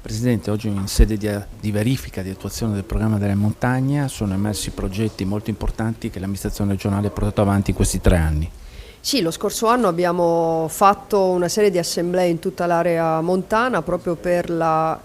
Presidente, oggi in sede di verifica di attuazione del programma delle montagne sono emersi progetti molto importanti che l'amministrazione regionale ha portato avanti in questi 3 anni. Sì, lo scorso anno abbiamo fatto una serie di assemblee in tutta l'area montana proprio per la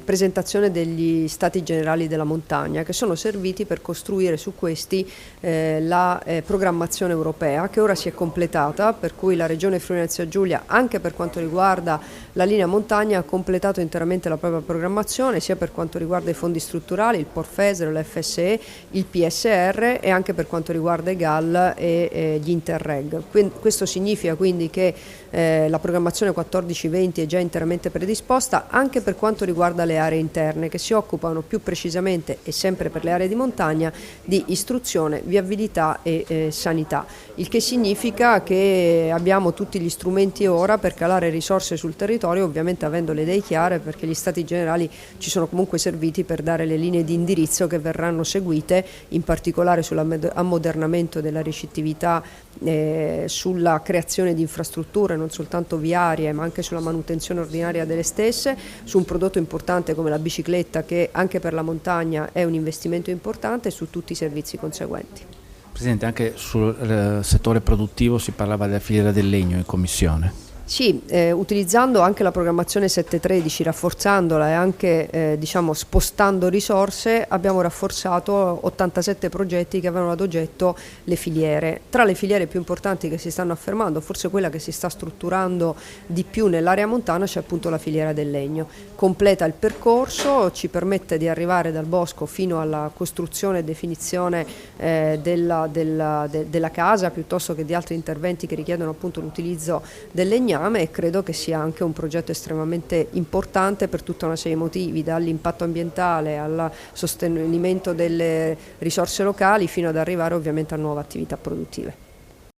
presentazione degli stati generali della montagna, che sono serviti per costruire su questi la programmazione europea, che ora si è completata, per cui la Regione Friuli-Venezia Giulia, anche per quanto riguarda la linea montagna, ha completato interamente la propria programmazione, sia per quanto riguarda i fondi strutturali, il PORFESR, l'FSE, il PSR e anche per quanto riguarda i GAL e gli interreg. Questo significa quindi che la programmazione 14-20 è già interamente predisposta anche per quanto riguarda le aree interne, che si occupano più precisamente e sempre per le aree di montagna di istruzione, viabilità e sanità, il che significa che abbiamo tutti gli strumenti ora per calare risorse sul territorio, ovviamente avendo le idee chiare, perché gli stati generali ci sono comunque serviti per dare le linee di indirizzo che verranno seguite, in particolare sull'ammodernamento della ricettività, sulla creazione di infrastrutture non soltanto viarie ma anche sulla manutenzione ordinaria delle stesse, su un prodotto importante come la bicicletta, che anche per la montagna è un investimento importante, e su tutti i servizi conseguenti. Presidente, anche sul settore produttivo si parlava della filiera del legno in commissione. Sì, utilizzando anche la programmazione 713, rafforzandola e anche spostando risorse, abbiamo rafforzato 87 progetti che avevano ad oggetto le filiere. Tra le filiere più importanti che si stanno affermando, forse quella che si sta strutturando di più nell'area montana, c'è appunto la filiera del legno. Completa il percorso, ci permette di arrivare dal bosco fino alla costruzione e definizione della casa, piuttosto che di altri interventi che richiedono appunto l'utilizzo del legname, e credo che sia anche un progetto estremamente importante per tutta una serie di motivi, dall'impatto ambientale al sostenimento delle risorse locali fino ad arrivare ovviamente a nuove attività produttive.